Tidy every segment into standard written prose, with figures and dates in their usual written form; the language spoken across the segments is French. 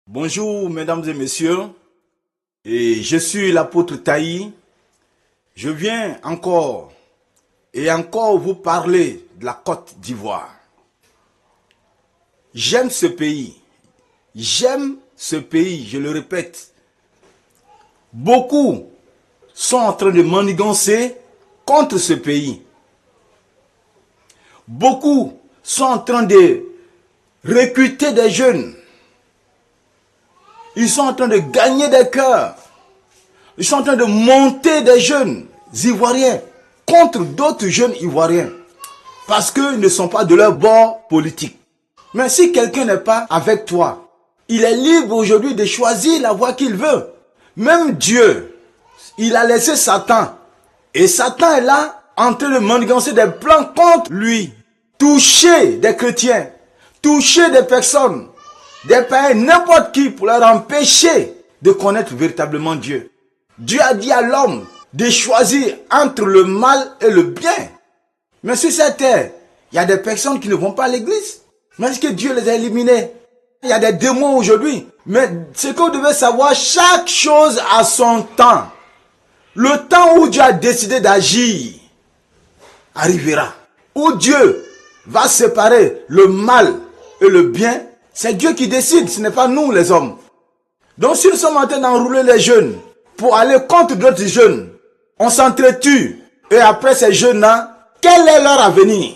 Bonjour mesdames et messieurs, et je suis l'apôtre Taï. Je viens encore vous parler de la Côte d'Ivoire. J'aime ce pays, je le répète. Beaucoup sont en train de manigancer contre ce pays. Beaucoup sont en train de recruter des jeunes. Ils sont en train de gagner des cœurs. Ils sont en train de monter des jeunes Ivoiriens contre d'autres jeunes Ivoiriens. Parce qu'ils ne sont pas de leur bord politique. Mais si quelqu'un n'est pas avec toi, il est libre aujourd'hui de choisir la voie qu'il veut. Même Dieu, il a laissé Satan. Et Satan est là en train de manigancer des plans contre lui. Toucher des chrétiens, toucher des personnes, des païens, n'importe qui, pour leur empêcher de connaître véritablement Dieu. Dieu a dit à l'homme de choisir entre le mal et le bien. Mais sur cette terre, il y a des personnes qui ne vont pas à l'église. Mais est-ce que Dieu les a éliminés? Il y a des démons aujourd'hui. Mais ce que vous devez savoir, chaque chose a son temps. Le temps où Dieu a décidé d'agir arrivera. Où Dieu va séparer le mal et le bien, c'est Dieu qui décide, ce n'est pas nous les hommes. Donc si nous sommes en train d'enrouler les jeunes pour aller contre d'autres jeunes, on s'entretue. Et après ces jeunes-là, quel est leur avenir?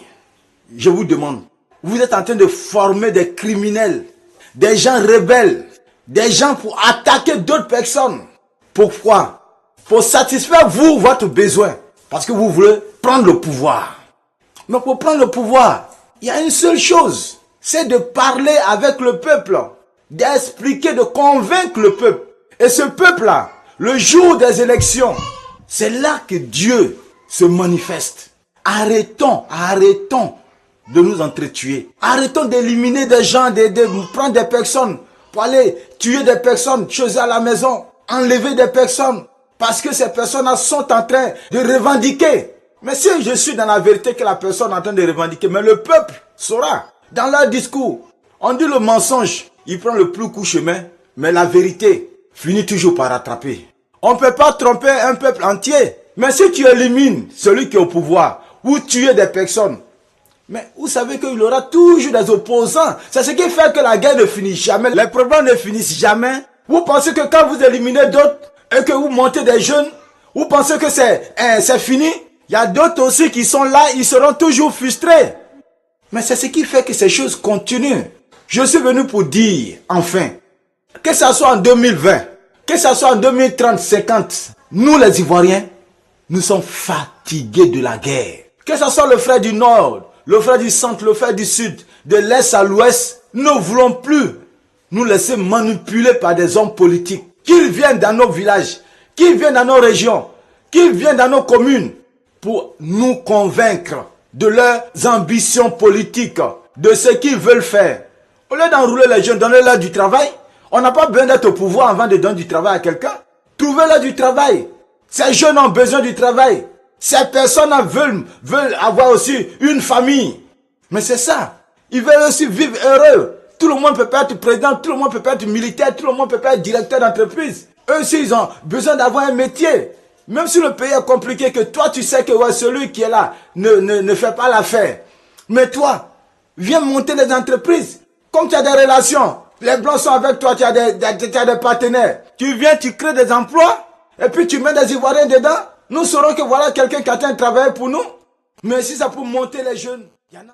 Je vous demande. Vous êtes en train de former des criminels, des gens rebelles, des gens pour attaquer d'autres personnes. Pourquoi? Pour satisfaire vous, votre besoin. Parce que vous voulez prendre le pouvoir. Mais pour prendre le pouvoir, il y a une seule chose. C'est de parler avec le peuple, d'expliquer, de convaincre le peuple. Et ce peuple-là, le jour des élections, c'est là que Dieu se manifeste. Arrêtons de nous entretuer. Arrêtons d'éliminer des gens, de prendre des personnes pour aller tuer des personnes, choses à la maison, enlever des personnes, parce que ces personnes-là sont en train de revendiquer. Mais si je suis dans la vérité que la personne est en train de revendiquer, mais le peuple saura. Dans leur discours, on dit le mensonge, il prend le plus court chemin, mais la vérité finit toujours par rattraper. On ne peut pas tromper un peuple entier. Mais si tu élimines celui qui est au pouvoir, ou tuer des personnes, mais vous savez qu'il y aura toujours des opposants. C'est ce qui fait que la guerre ne finit jamais, les problèmes ne finissent jamais. Vous pensez que quand vous éliminez d'autres, et que vous montez des jeunes, vous pensez que c'est fini? Il y a d'autres aussi qui sont là, ils seront toujours frustrés. Mais c'est ce qui fait que ces choses continuent. Je suis venu pour dire, enfin, que ça soit en 2020, que ça soit en 2030, 50, nous les Ivoiriens, nous sommes fatigués de la guerre. Que ce soit le frère du Nord, le frère du Centre, le frère du Sud, de l'Est à l'Ouest, nous ne voulons plus nous laisser manipuler par des hommes politiques. Qu'ils viennent dans nos villages, qu'ils viennent dans nos régions, qu'ils viennent dans nos communes, pour nous convaincre de leurs ambitions politiques, de ce qu'ils veulent faire. Au lieu d'enrouler les jeunes, donnez-leur du travail. On n'a pas besoin d'être au pouvoir avant de donner du travail à quelqu'un. Trouvez-leur du travail. Ces jeunes ont besoin du travail. Ces personnes veulent avoir aussi une famille. Mais c'est ça. Ils veulent aussi vivre heureux. Tout le monde peut pas être président, tout le monde peut pas être militaire, tout le monde peut pas être directeur d'entreprise. Eux aussi, ils ont besoin d'avoir un métier. Même si le pays est compliqué, que toi tu sais que ouais, celui qui est là ne fait pas l'affaire. Mais toi, viens monter des entreprises. Comme tu as des relations, les Blancs sont avec toi, tu as des partenaires. Tu viens, tu crées des emplois, et puis tu mets des Ivoiriens dedans. Nous saurons que voilà quelqu'un qui a travaillé pour nous. Mais si ça peut monter les jeunes, il y en a.